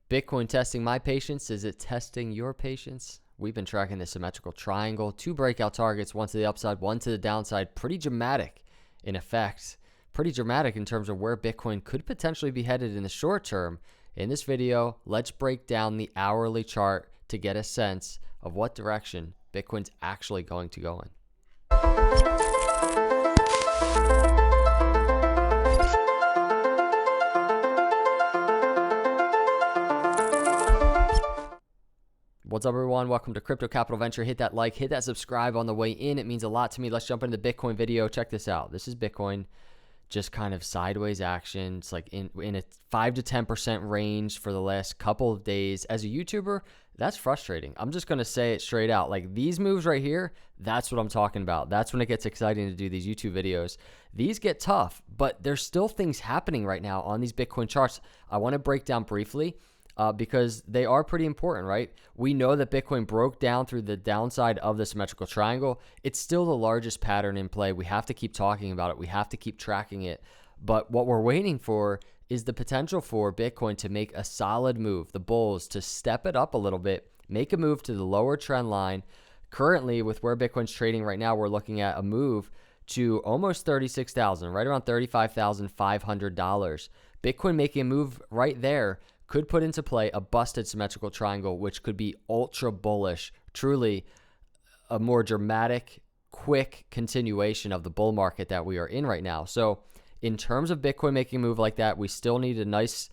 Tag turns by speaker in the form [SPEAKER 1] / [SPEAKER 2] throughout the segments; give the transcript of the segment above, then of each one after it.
[SPEAKER 1] Bitcoin testing my patience. Is it testing your patience? We've been tracking the symmetrical triangle, 2 breakout targets, one to the upside, one to the downside. Pretty dramatic in effect. Pretty dramatic in terms of where Bitcoin could potentially be headed in the short term. In this video, let's break down the hourly chart to get a sense of what direction Bitcoin's actually going to go in. What's up, everyone? Welcome to Crypto Capital Venture. Hit that like, hit that subscribe on the way in. It means a lot to me. Let's jump into the Bitcoin video. Check this out. This is Bitcoin, just kind of sideways action. It's like in a 5 to 10% range for the last couple of days. As a YouTuber, that's frustrating. I'm just going to say it straight out. Like these moves right here, that's what I'm talking about. That's when it gets exciting to do these YouTube videos. These get tough, but there's still things happening right now on these Bitcoin charts. I want to break down briefly. Because they are pretty important, right? We know that Bitcoin broke down through the downside of the symmetrical triangle. It's still the largest pattern in play. We have to keep talking about it. We have to keep tracking it. But what we're waiting for is the potential for Bitcoin to make a solid move, the bulls to step it up a little bit, make a move to the lower trend line. Currently, with where Bitcoin's trading right now, we're looking at a move to almost $36,000, right around $35,500. Bitcoin making a move right there could put into play a busted symmetrical triangle, which could be ultra bullish, truly a more dramatic, quick continuation of the bull market that we are in right now. So in terms of Bitcoin making a move like that, we still need a nice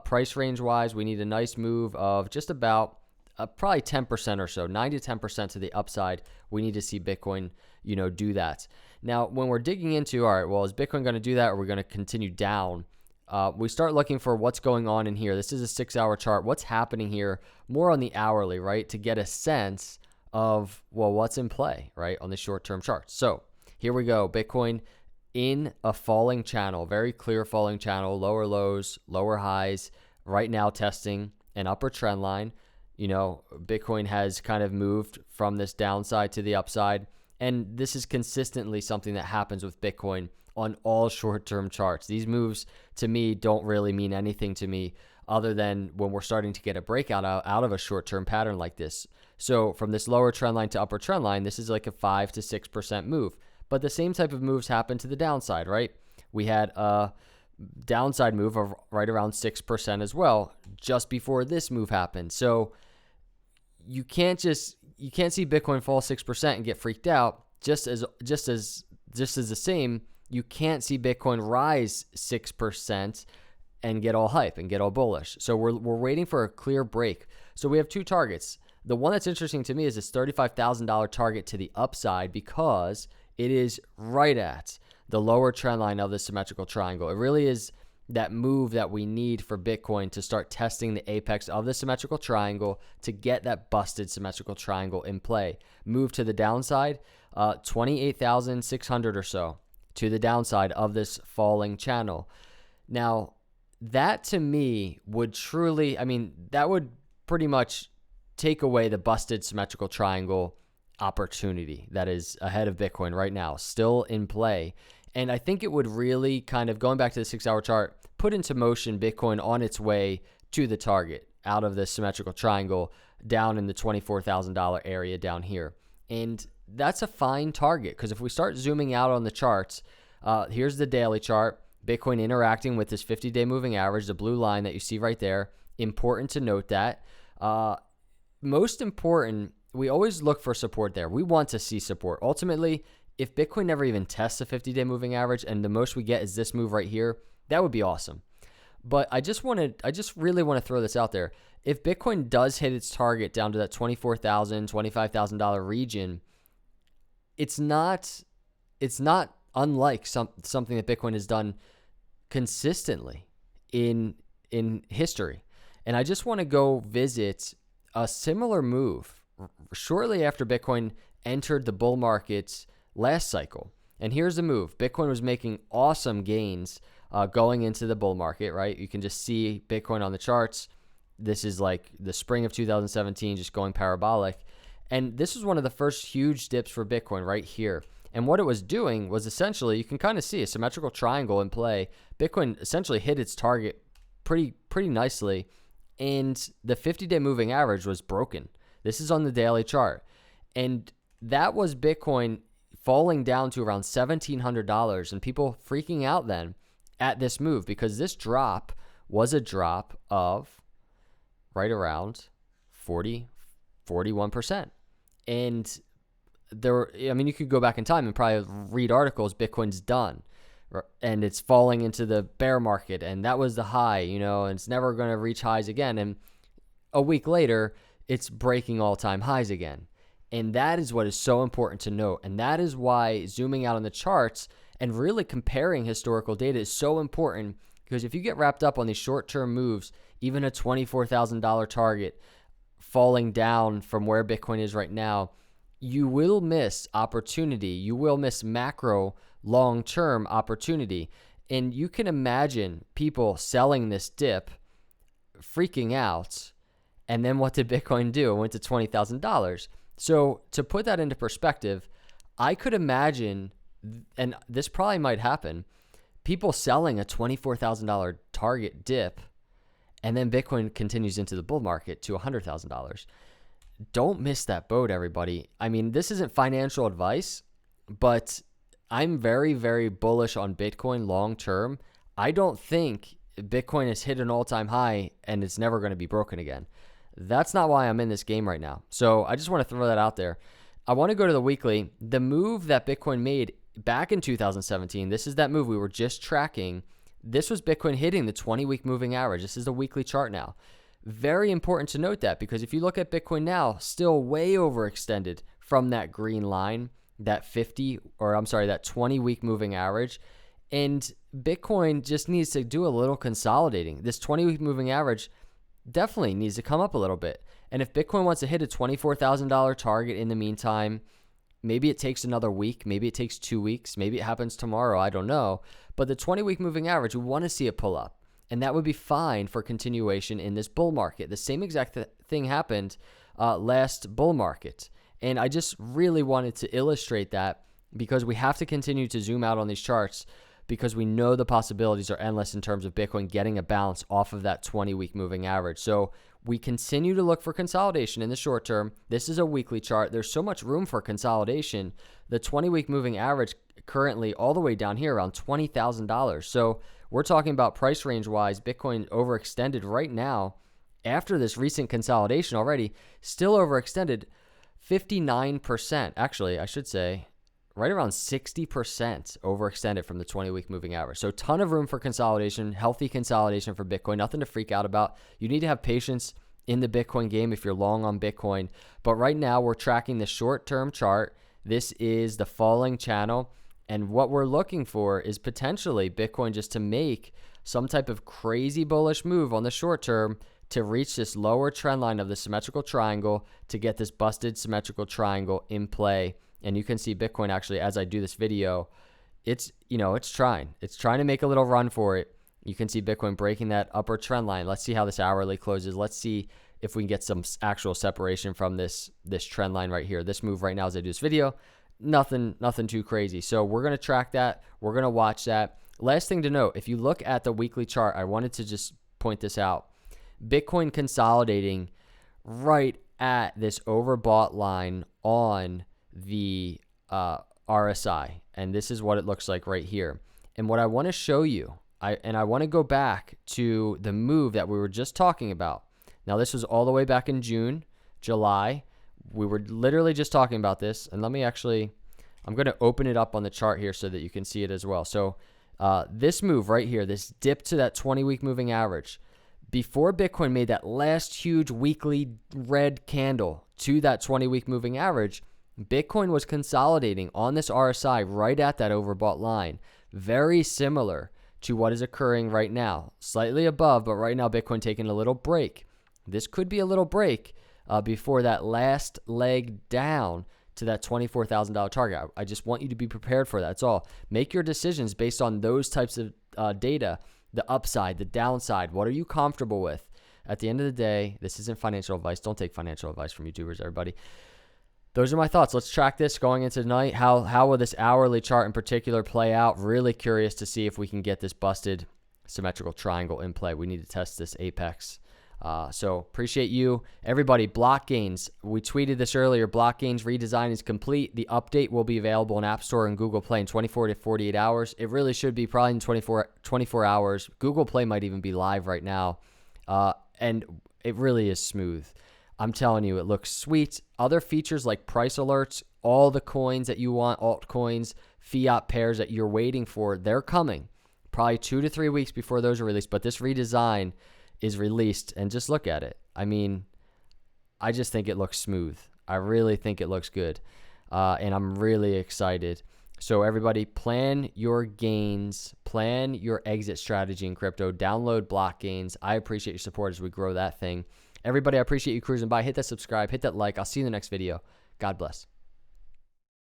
[SPEAKER 1] price range wise. We need a nice move of just about probably 10% or so, 9 to 10% to the upside. We need to see Bitcoin, do that. Now, when we're digging into, all right, well, is Bitcoin going to do that, or are we going to continue down? We start looking for what's going on in here. This is a 6-hour chart. What's happening here? More on the hourly, right? To get a sense of, well, what's in play, right? On the short-term chart. So here we go. Bitcoin in a falling channel, very clear falling channel, lower lows, lower highs. Right now testing an upper trend line. Bitcoin has kind of moved from this downside to the upside. And this is consistently something that happens with Bitcoin on all short-term charts. These moves, to me, don't really mean anything to me other than when we're starting to get a breakout out of a short-term pattern like this. So from this lower trend line to upper trend line, this is like a 5 to 6% move. But the same type of moves happen to the downside, right? We had a downside move of right around 6% as well just before this move happened. So you can't see Bitcoin fall 6% and get freaked out. Just as the same, you can't see Bitcoin rise 6% and get all hype and get all bullish. So we're waiting for a clear break. So we have two targets. The one that's interesting to me is this $35,000 target to the upside because it is right at the lower trend line of the symmetrical triangle. It really is that move that we need for Bitcoin to start testing the apex of the symmetrical triangle to get that busted symmetrical triangle in play. Move to the downside, 28,600 or so to the downside of this falling channel. Now, that to me would truly, that would pretty much take away the busted symmetrical triangle opportunity that is ahead of Bitcoin right now, still in play. And I think it would really kind of, going back to the 6-hour chart, put into motion Bitcoin on its way to the target out of the symmetrical triangle down in the $24,000 area down here. And that's a fine target because if we start zooming out on the charts, here's the daily chart, Bitcoin interacting with this 50-day moving average, the blue line that you see right there. Important to note that. Most important, we always look for support there. We want to see support. Ultimately, if Bitcoin never even tests a 50-day moving average and the most we get is this move right here, that would be awesome. But I just really want to throw this out there. If Bitcoin does hit its target down to that $24,000, $25,000 region, it's not unlike something that Bitcoin has done consistently in history. And I just want to go visit a similar move shortly after Bitcoin entered the bull markets last cycle. And here's the move. Bitcoin was making awesome gains going into the bull market, right? You can just see Bitcoin on the charts. This is like the spring of 2017, just going parabolic. And this was one of the first huge dips for Bitcoin right here. And what it was doing was essentially, you can kind of see a symmetrical triangle in play. Bitcoin essentially hit its target pretty nicely and the 50-day moving average was broken. This is on the daily chart. And that was Bitcoin falling down to around $1,700 and people freaking out then at this move, because this drop was a drop of right around 41%. And you could go back in time and probably read articles, Bitcoin's done and it's falling into the bear market, and that was the high, and it's never going to reach highs again. And a week later, it's breaking all-time highs again. And that is what is so important to note. And that is why zooming out on the charts and really comparing historical data is so important, because if you get wrapped up on these short-term moves, even a $24,000 target falling down from where Bitcoin is right now, you will miss opportunity. You will miss macro long-term opportunity. And you can imagine people selling this dip, freaking out. And then what did Bitcoin do? It went to $20,000. So to put that into perspective, I could imagine, and this probably might happen, people selling a $24,000 target dip, and then Bitcoin continues into the bull market to $100,000. Don't miss that boat, everybody. I mean, this isn't financial advice, but I'm very, very bullish on Bitcoin long term. I don't think Bitcoin has hit an all-time high and it's never going to be broken again. That's not why I'm in this game right now. So I just want to throw that out there. I want to go to the weekly. The move that Bitcoin made back in 2017, this is that move we were just tracking. This was Bitcoin hitting the 20-week moving average. This is the weekly chart now. Very important to note that, because if you look at Bitcoin now, still way overextended from that green line, that 20-week moving average. And Bitcoin just needs to do a little consolidating. This 20-week moving average definitely needs to come up a little bit. And if Bitcoin wants to hit a $24,000 target in the meantime, maybe it takes another week, maybe it takes 2 weeks, maybe it happens tomorrow, I don't know. But the 20-week moving average, we want to see it pull up. And that would be fine for continuation in this bull market. The same exact thing happened last bull market. And I just really wanted to illustrate that, because we have to continue to zoom out on these charts, because we know the possibilities are endless in terms of Bitcoin getting a bounce off of that 20-week moving average. So we continue to look for consolidation in the short term. This is a weekly chart. There's so much room for consolidation. The 20-week moving average currently all the way down here around $20,000. So we're talking about price range-wise, Bitcoin overextended right now after this recent consolidation already, still overextended 59%. Actually, I should say right around 60% overextended from the 20-week moving average. So ton of room for consolidation, healthy consolidation for Bitcoin, nothing to freak out about. You need to have patience in the Bitcoin game if you're long on Bitcoin. But right now we're tracking the short-term chart. This is the falling channel. And what we're looking for is potentially Bitcoin just to make some type of crazy bullish move on the short term to reach this lower trend line of the symmetrical triangle, to get this busted symmetrical triangle in play. And you can see Bitcoin actually, as I do this video, it's trying to make a little run for it. You can see Bitcoin breaking that upper trend line. Let's see how this hourly closes. Let's see if we can get some actual separation from this trend line right here. This move right now as I do this video, nothing too crazy. So we're going to track that. We're going to watch that. Last thing to note, if you look at the weekly chart, I wanted to just point this out. Bitcoin consolidating right at this overbought line on the RSI. And this is what it looks like right here. And what I want to show you, I want to go back to the move that we were just talking about. Now, this was all the way back in June, July. We were literally just talking about this. And I'm going to open it up on the chart here so that you can see it as well. So this move right here, this dip to that 20-week moving average, before Bitcoin made that last huge weekly red candle to that 20-week moving average, Bitcoin was consolidating on this RSI right at that overbought line. Very similar to what is occurring right now. Slightly above, but right now Bitcoin taking a little break. This could be a little break before that last leg down to that $24,000 target. I just want you to be prepared for that. That's all. Make your decisions based on those types of data, the upside, the downside. What are you comfortable with? At the end of the day, this isn't financial advice. Don't take financial advice from YouTubers, everybody. Those are my thoughts. Let's track this going into tonight. How will this hourly chart in particular play out? Really curious to see if we can get this busted symmetrical triangle in play. We need to test this apex. So appreciate you. Everybody, BlockGains. We tweeted this earlier. BlockGains redesign is complete. The update will be available in App Store and Google Play in 24 to 48 hours. It really should be probably in 24 hours. Google Play might even be live right now. And it really is smooth. I'm telling you, it looks sweet. Other features like price alerts, all the coins that you want, altcoins, fiat pairs that you're waiting for, they're coming. Probably 2 to 3 weeks before those are released. But this redesign is released, and just look at it. I mean, I just think it looks smooth. I really think it looks good, and I'm really excited. So everybody, plan your gains, plan your exit strategy in crypto. Download BlockGains. I appreciate your support as we grow that thing. Everybody, I appreciate you cruising by. Hit that subscribe, hit that like. I'll see you in the next video. God bless.